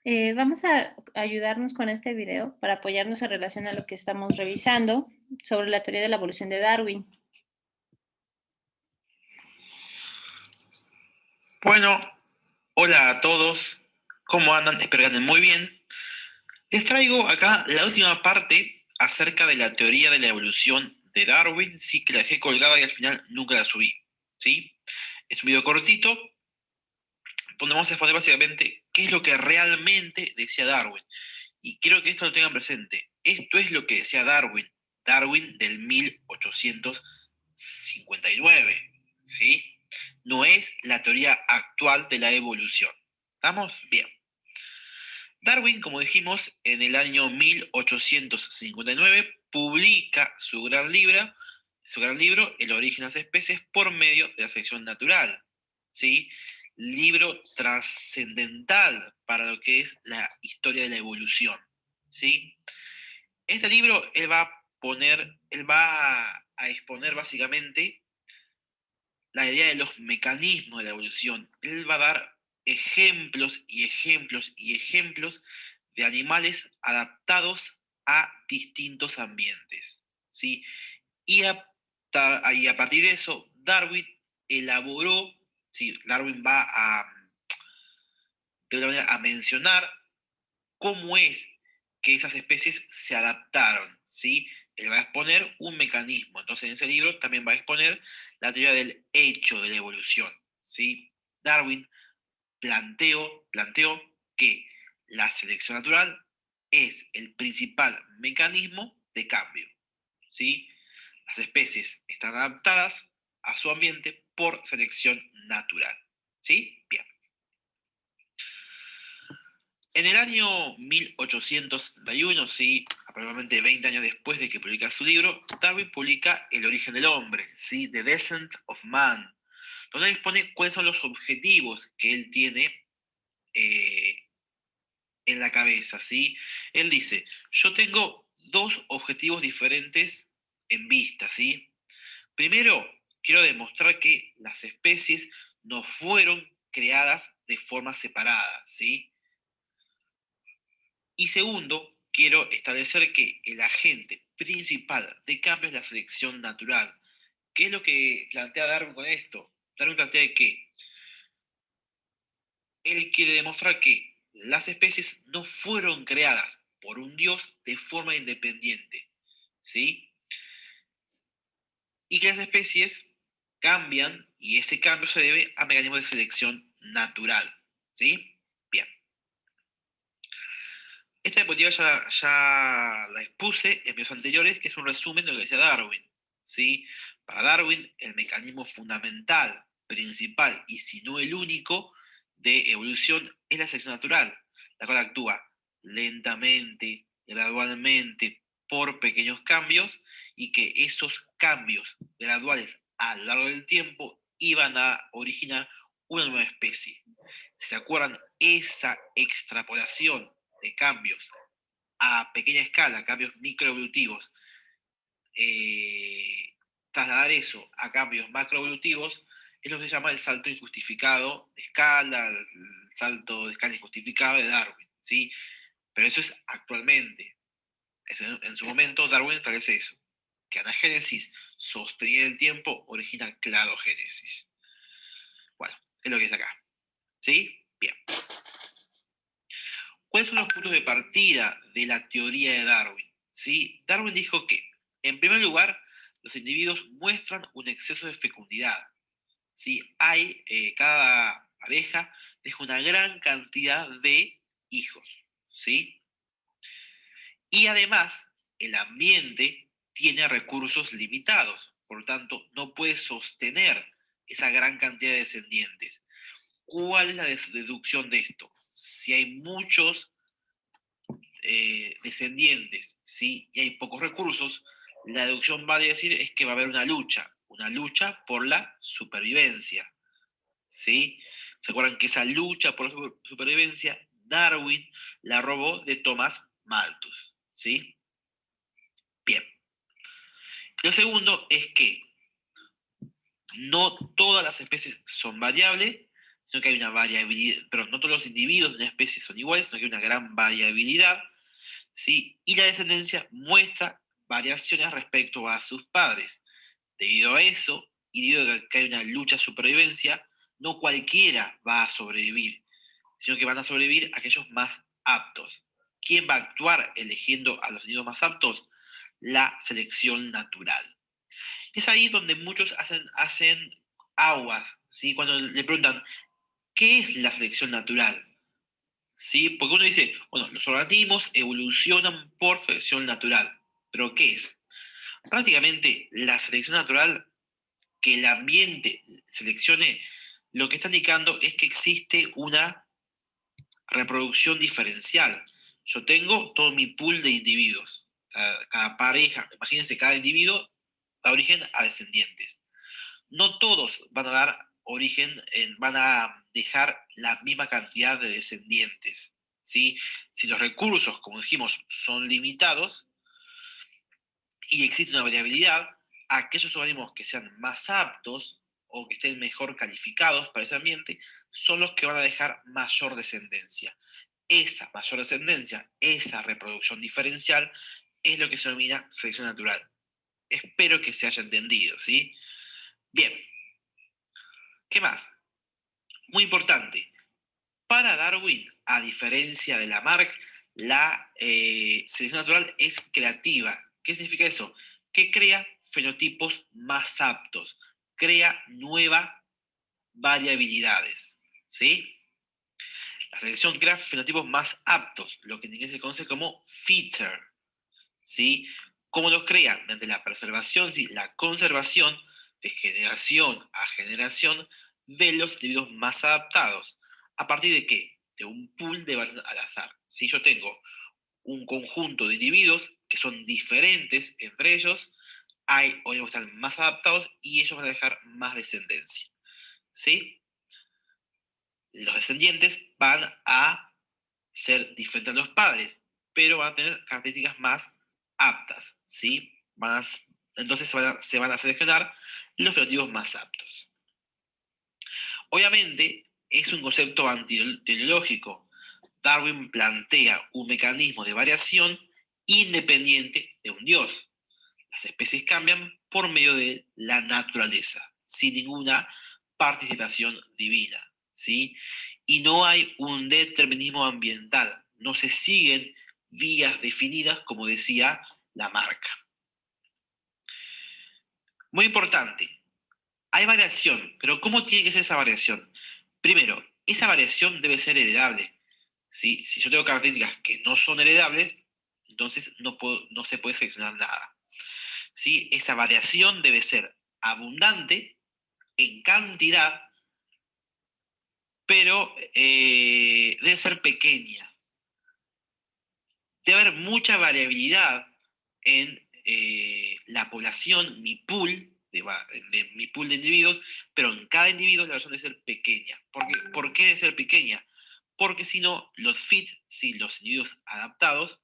Vamos a ayudarnos con este video para apoyarnos en relación a lo que estamos revisando sobre la teoría de la evolución de Darwin. Bueno, hola a todos, ¿cómo andan? Espero que anden muy bien. Les traigo acá la última parte acerca de la teoría de la evolución de Darwin, sí que la dejé colgada y al final nunca la subí, ¿sí? Es un video cortito donde vamos a exponer básicamente qué es lo que realmente decía Darwin. Y quiero que esto lo tengan presente. Esto es lo que decía Darwin, Darwin del 1859, ¿sí? No es la teoría actual de la evolución. ¿Estamos? Bien. Darwin, como dijimos, en el año 1859 publica su gran libro, El origen de las especies por medio de la selección natural. ¿Sí? Libro trascendental para lo que es la historia de la evolución. ¿Sí? Este libro él va a exponer básicamente la idea de los mecanismos de la evolución. Él va a dar ejemplos y ejemplos y ejemplos de animales adaptados a distintos ambientes, ¿sí? Y y a partir de eso, Darwin elaboró, sí, Darwin va de una manera a mencionar cómo es que esas especies se adaptaron, ¿sí? Él va a exponer un mecanismo. Entonces, en ese libro también va a exponer la teoría del hecho de la evolución, ¿sí? Darwin planteó que la selección natural es el principal mecanismo de cambio, ¿sí? Las especies están adaptadas a su ambiente por selección natural, ¿sí? Bien. En el año 1871, sí, aproximadamente 20 años después de que publica su libro, Darwin publica El origen del hombre, ¿sí? The Descent of Man, donde él expone cuáles son los objetivos que él tiene eh, en la cabeza, ¿sí? Él dice, yo tengo dos objetivos diferentes en vista, ¿sí? Primero, quiero demostrar que las especies no fueron creadas de forma separada, ¿sí? Y segundo, quiero establecer que el agente principal de cambio es la selección natural. ¿Qué es lo que plantea Darwin con esto? Darwin plantea que él quiere demostrar que las especies no fueron creadas por un dios de forma independiente, ¿sí? Y que las especies cambian y ese cambio se debe a mecanismos de selección natural, ¿sí? Bien. Esta diapositiva ya la expuse en videos anteriores, que es un resumen de lo que decía Darwin, ¿sí? Para Darwin, el mecanismo fundamental, principal y si no el único de evolución es la selección natural, la cual actúa lentamente, gradualmente, por pequeños cambios y que esos cambios graduales a lo largo del tiempo iban a originar una nueva especie. Si se acuerdan, esa extrapolación de cambios a pequeña escala, cambios microevolutivos, eh, trasladar eso a cambios macroevolutivos, es lo que se llama el salto injustificado de escala, el salto de escala injustificado de Darwin, ¿sí? Pero eso es actualmente. En su momento, Darwin establece eso, que anagénesis sostenida en el tiempo origina cladogénesis. Bueno, es lo que es acá, ¿sí? Bien. ¿Cuáles son los puntos de partida de la teoría de Darwin? ¿Sí? Darwin dijo que, en primer lugar, los individuos muestran un exceso de fecundidad. ¿Sí? Cada pareja deja una gran cantidad de hijos. ¿Sí? Y además, el ambiente tiene recursos limitados, por lo tanto, no puede sostener esa gran cantidad de descendientes. ¿Cuál es la deducción de esto? Si hay muchos descendientes, ¿sí? Y hay pocos recursos, la deducción va a decir es que va a haber una lucha por la supervivencia, ¿sí? ¿Se acuerdan que esa lucha por la supervivencia Darwin la robó de Thomas Malthus, ¿sí? Bien. Lo segundo es que no todas las especies son variables, sino que hay una variabilidad, pero no todos los individuos de una especie son iguales, sino que hay una gran variabilidad, ¿sí? Y la descendencia muestra variaciones respecto a sus padres. Debido a eso, y debido a que hay una lucha de supervivencia, no cualquiera va a sobrevivir, sino que van a sobrevivir aquellos más aptos. ¿Quién va a actuar eligiendo a los individuos más aptos? La selección natural. Es ahí donde muchos hacen aguas, ¿sí? Cuando le preguntan, ¿qué es la selección natural? ¿Sí? Porque uno dice, bueno, los organismos evolucionan por selección natural. ¿Pero qué es? Prácticamente la selección natural, que el ambiente seleccione, lo que está indicando es que existe una reproducción diferencial. Yo tengo todo mi pool de individuos. Cada pareja, imagínense, cada individuo da origen a descendientes. No todos van a dar origen, van a dejar la misma cantidad de descendientes. ¿Sí? Si los recursos, como dijimos, son limitados y existe una variabilidad, aquellos organismos que sean más aptos o que estén mejor calificados para ese ambiente son los que van a dejar mayor descendencia. Esa mayor descendencia, esa reproducción diferencial, es lo que se denomina selección natural. Espero que se haya entendido, ¿sí? Bien, ¿qué más? Muy importante, para Darwin, a diferencia de Lamarck, la selección natural es creativa. ¿Qué significa eso? Que crea fenotipos más aptos, crea nuevas variabilidades, ¿sí? La selección crea fenotipos más aptos, lo que en inglés se conoce como feature, ¿sí? ¿Cómo los crea? Mediante la preservación, ¿sí? La conservación de generación a generación de los individuos más adaptados. ¿A partir de qué? De un pool de varios al azar. Si yo tengo un conjunto de individuos que son diferentes entre ellos, hay organismos que están más adaptados y ellos van a dejar más descendencia. ¿Sí? Los descendientes van a ser diferentes a los padres, pero van a tener características más aptas, ¿sí? Entonces se van a seleccionar los fenotipos más aptos. Obviamente, es un concepto antiteleológico. Darwin plantea un mecanismo de variación independiente de un dios. Las especies cambian por medio de la naturaleza, sin ninguna participación divina, ¿sí? Y no hay un determinismo ambiental, no se siguen vías definidas, como decía Lamarck. Muy importante, hay variación, pero ¿cómo tiene que ser esa variación? Primero, esa variación debe ser heredable, ¿sí? Si yo tengo características que no son heredables, entonces no se puede seleccionar nada. ¿Sí? Esa variación debe ser abundante en cantidad, pero debe ser pequeña. Debe haber mucha variabilidad en la población, mi pool de individuos, pero en cada individuo la variación debe ser pequeña. ¿Por qué debe ser pequeña? Porque si no, los fit, sí, los individuos adaptados,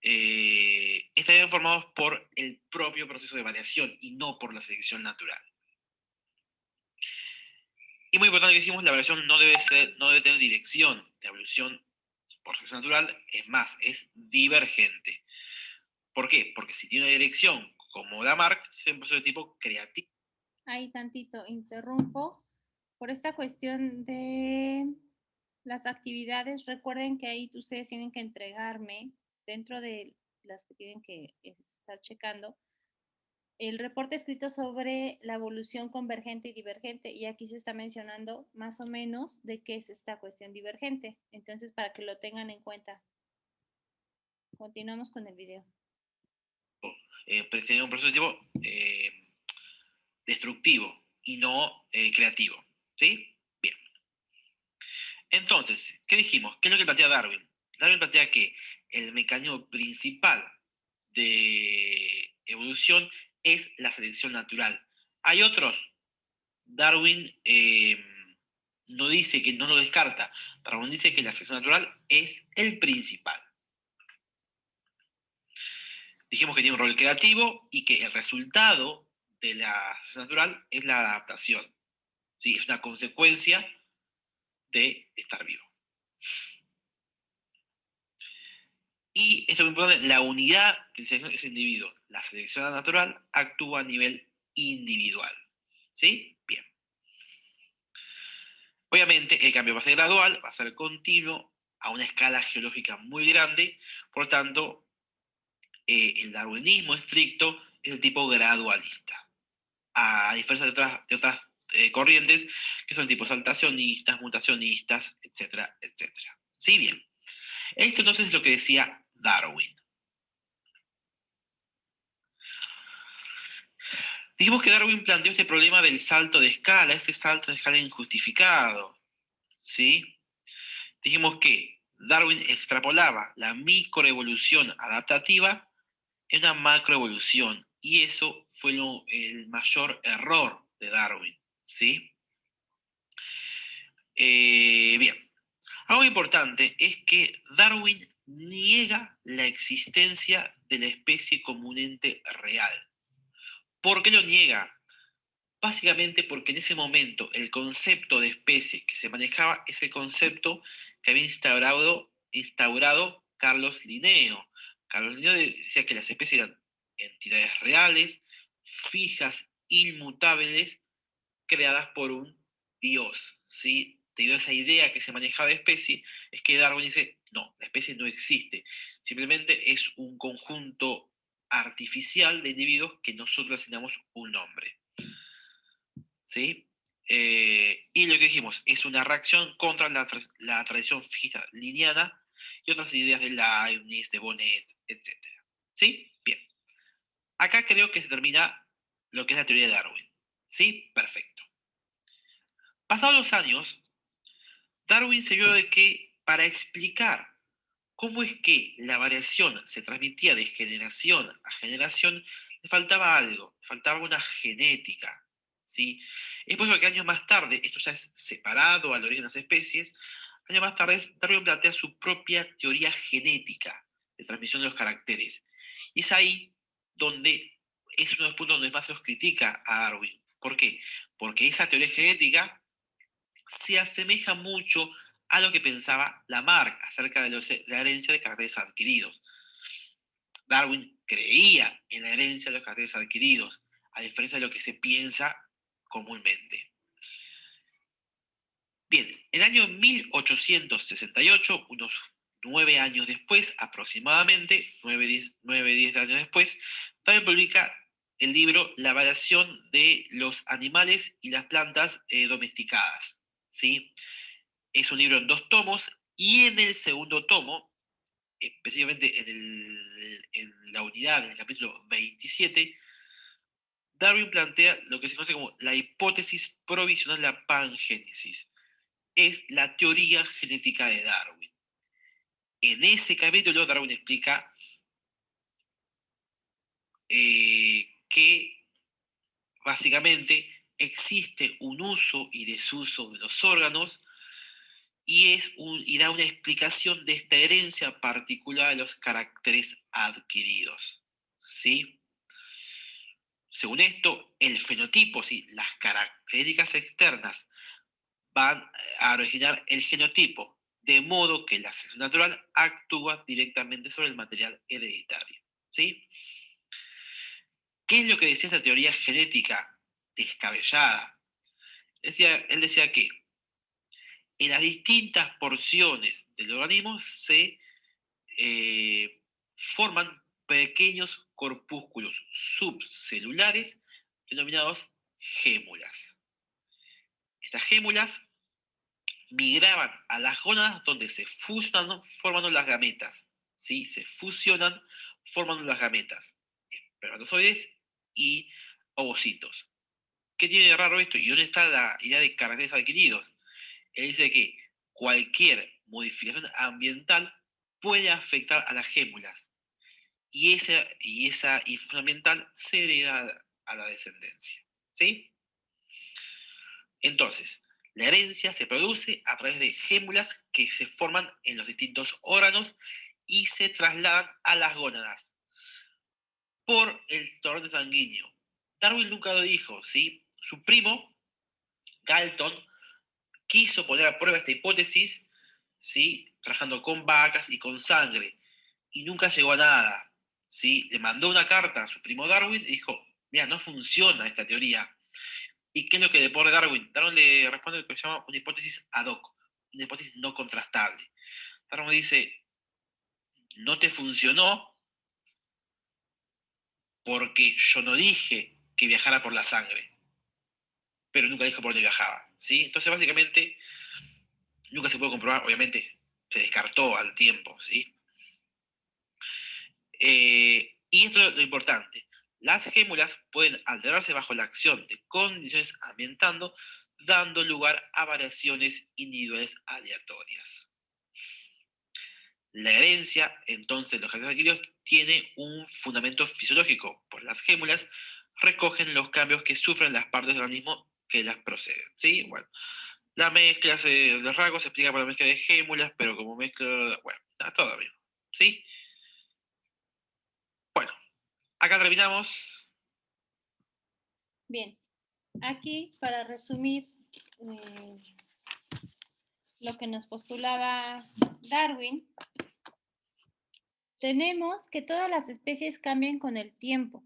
estarían formados por el propio proceso de variación y no por la selección natural. Y muy importante que dijimos, la variación no debe tener dirección. La evolución por selección natural es más, es divergente. ¿Por qué? Porque si tiene una dirección como Lamarck, sería un proceso de tipo creativo. Ahí tantito interrumpo. Por esta cuestión de las actividades, recuerden que ahí ustedes tienen que entregarme, dentro de las que tienen que estar checando, el reporte escrito sobre la evolución convergente y divergente, y aquí se está mencionando más o menos de qué es esta cuestión divergente. Entonces, para que lo tengan en cuenta. Continuamos con el video. Sería un proceso de tipo destructivo y no creativo. ¿Sí? Bien. Entonces, ¿qué dijimos? ¿Qué es lo que plantea Darwin? Darwin plantea que el mecanismo principal de evolución es la selección natural. Hay otros. Darwin no dice que no lo descarta. Darwin dice que la selección natural es el principal. Dijimos que tiene un rol creativo y que el resultado de la selección natural es la adaptación. ¿Sí? Es una consecuencia de estar vivo. Y eso es muy importante, la unidad de selección es el individuo. La selección natural actúa a nivel individual. ¿Sí? Bien. Obviamente el cambio va a ser gradual, va a ser continuo, a una escala geológica muy grande, por lo tanto, el darwinismo estricto es el tipo gradualista, a diferencia de otras corrientes que son tipos saltacionistas, mutacionistas, etcétera, etcétera. ¿Sí? Bien. Esto entonces es lo que decía Darwin. Dijimos que Darwin planteó este problema del salto de escala, este salto de escala injustificado, ¿sí? Dijimos que Darwin extrapolaba la microevolución adaptativa en una macroevolución, y eso fue el mayor error de Darwin, ¿sí? Bien, algo importante es que Darwin niega la existencia de la especie como un ente real. ¿Por qué lo niega? Básicamente porque en ese momento el concepto de especie que se manejaba es el concepto que había instaurado Carlos Linneo. Carlos Linneo decía que las especies eran entidades reales, fijas, inmutables, creadas por un Dios, ¿sí? Debido a esa idea que se manejaba de especie, es que Darwin dice, no, la especie no existe, simplemente es un conjunto artificial de individuos que nosotros asignamos un nombre. ¿Sí? Y lo que dijimos es una reacción contra la tradición física lineana y otras ideas de Leibniz, de Bonnet, etc. ¿Sí? Bien. Acá creo que se termina lo que es la teoría de Darwin. ¿Sí? Perfecto. Pasados los años, Darwin se vio de que para explicar cómo es que la variación se transmitía de generación a generación, le faltaba algo, le faltaba una genética, ¿sí? Es por eso que años más tarde, esto ya es separado al origen de las especies, años más tarde Darwin plantea su propia teoría genética de transmisión de los caracteres. Y es ahí donde es uno de los puntos donde más se los critica a Darwin. ¿Por qué? Porque esa teoría genética se asemeja mucho a lo que pensaba Lamarck acerca de la herencia de caracteres adquiridos. Darwin creía en la herencia de los caracteres adquiridos, a diferencia de lo que se piensa comúnmente. Bien, en el año 1868, unos 9 años después, aproximadamente, 9-10 años después, Darwin publica el libro La variación de los animales y las plantas domesticadas, ¿sí? Es un libro en 2 tomos, y en el segundo tomo, específicamente en la unidad, en el capítulo 27, Darwin plantea lo que se conoce como la hipótesis provisional de la pangénesis. Es la teoría genética de Darwin. En ese capítulo, Darwin explica que básicamente existe un uso y desuso de los órganos, y da una explicación de esta herencia particular de los caracteres adquiridos, ¿sí? Según esto, el fenotipo, ¿sí? Las características externas van a originar el genotipo, de modo que la selección natural actúa directamente sobre el material hereditario, ¿sí? ¿Qué es lo que decía esa teoría genética descabellada? Él decía que en las distintas porciones del organismo se forman pequeños corpúsculos subcelulares denominados gémulas. Estas gémulas migraban a las gónadas donde se fusionan formando las gametas, ¿sí? Se fusionan formando las gametas, espermatozoides y ovocitos. ¿Qué tiene de raro esto? ¿Y dónde está la idea de caracteres adquiridos? Él dice que cualquier modificación ambiental puede afectar a las gémulas, y esa influencia ambiental se hereda a la descendencia, ¿sí? Entonces, la herencia se produce a través de gémulas que se forman en los distintos órganos y se trasladan a las gónadas por el torrente sanguíneo. Darwin nunca lo dijo, ¿sí? Su primo, Galton, quiso poner a prueba esta hipótesis, ¿sí? Trabajando con vacas y con sangre, y nunca llegó a nada, ¿sí? Le mandó una carta a su primo Darwin y dijo, mira, no funciona esta teoría. ¿Y qué es lo que le pone Darwin? Darwin le responde lo que se llama una hipótesis ad hoc, una hipótesis no contrastable. Darwin dice, no te funcionó porque yo no dije que viajara por la sangre, pero nunca dijo por dónde viajaba, ¿sí? Entonces, básicamente, nunca se pudo comprobar, obviamente, se descartó al tiempo, ¿sí? Y esto es lo importante. Las gémulas pueden alterarse bajo la acción de condiciones ambientando, dando lugar a variaciones individuales aleatorias. La herencia, entonces, de los genes adquiridos tiene un fundamento fisiológico, pues las gémulas recogen los cambios que sufren las partes del organismo que las proceden, ¿sí? Bueno, la mezcla de rasgos se explica por la mezcla de gémulas, pero como mezcla, bueno, está todo bien, ¿sí? Bueno, acá terminamos. Bien, aquí para resumir lo que nos postulaba Darwin, tenemos que todas las especies cambian con el tiempo,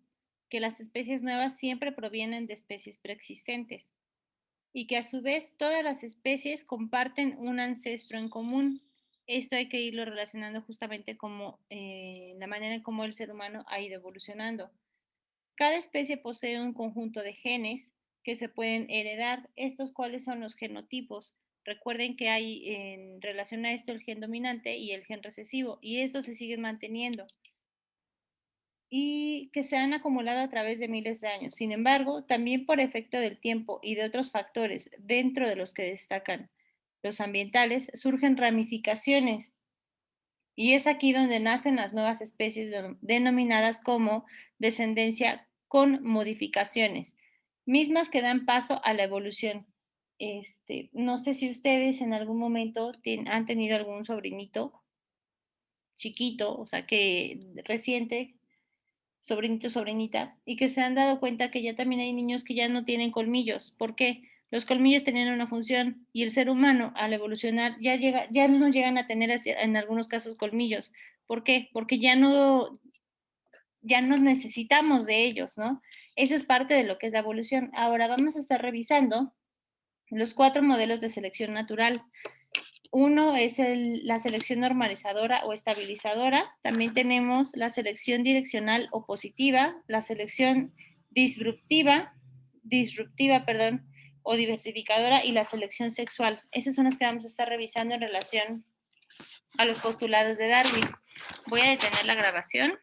que las especies nuevas siempre provienen de especies preexistentes y que a su vez todas las especies comparten un ancestro en común. Esto hay que irlo relacionando justamente como la manera en cómo el ser humano ha ido evolucionando. Cada especie posee un conjunto de genes que se pueden heredar. Estos cuáles son los genotipos. Recuerden que hay en relación a esto el gen dominante y el gen recesivo, y estos se siguen manteniendo y que se han acumulado a través de miles de años. Sin embargo, también por efecto del tiempo y de otros factores, dentro de los que destacan los ambientales, surgen ramificaciones. Y es aquí donde nacen las nuevas especies denominadas como descendencia con modificaciones, mismas que dan paso a la evolución. No sé si ustedes en algún momento han tenido algún sobrinito chiquito, o sea, que reciente, sobrinito, sobrinita, y que se han dado cuenta que ya también hay niños que ya no tienen colmillos. ¿Por qué? Los colmillos tenían una función y el ser humano al evolucionar ya no llegan a tener en algunos casos colmillos. ¿Por qué? Porque ya no necesitamos de ellos, ¿no? Esa es parte de lo que es la evolución. Ahora vamos a estar revisando los 4 modelos de selección natural. Uno es la selección normalizadora o estabilizadora. También tenemos la selección direccional o positiva, la selección disruptiva, o diversificadora y la selección sexual. Esas son las que vamos a estar revisando en relación a los postulados de Darwin. Voy a detener la grabación.